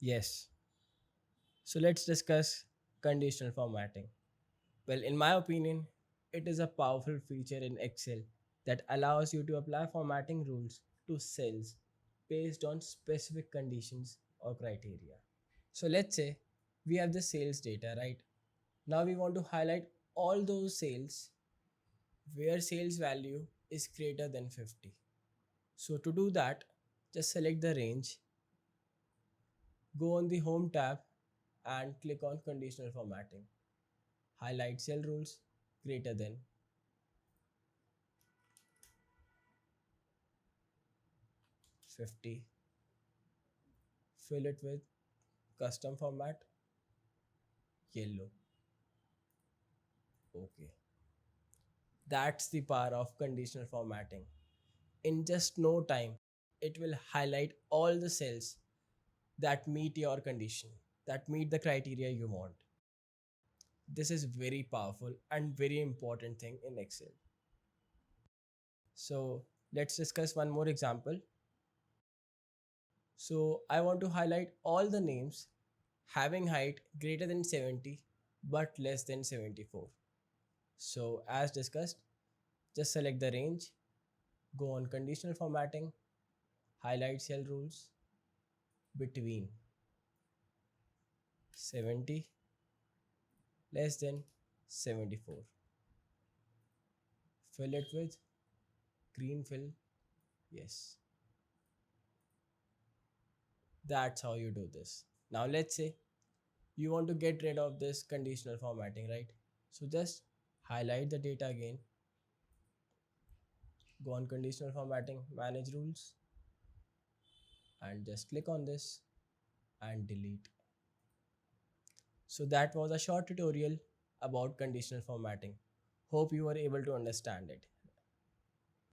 Yes. So let's discuss conditional formatting. Well, in my opinion, it is a powerful feature in Excel that allows you to apply formatting rules to cells based on specific conditions or criteria. So let's say we have the sales data, right? Now we want to highlight all those sales where sales value is greater than 50. So to do that, just select the range, go on the home tab and click on conditional formatting. Highlight cell rules greater than 50. Fill it with custom format, yellow. Okay. That's the power of conditional formatting. In just no time, it will highlight all the cells that meet your condition, that meet the criteria you want. This is very powerful and very important thing in Excel. So let's discuss one more example. So I want to highlight all the names having height greater than 70 but less than 74. So as discussed, just select the range, go on conditional formatting, highlight cell rules between 70 less than 74. Fill it with green fill, yes. That's how you do this. Now let's say you want to get rid of this conditional formatting, right? So just highlight the data again, go on conditional formatting, manage rules, and just click on this and delete. So that was a short tutorial about conditional formatting. Hope you were able to understand it.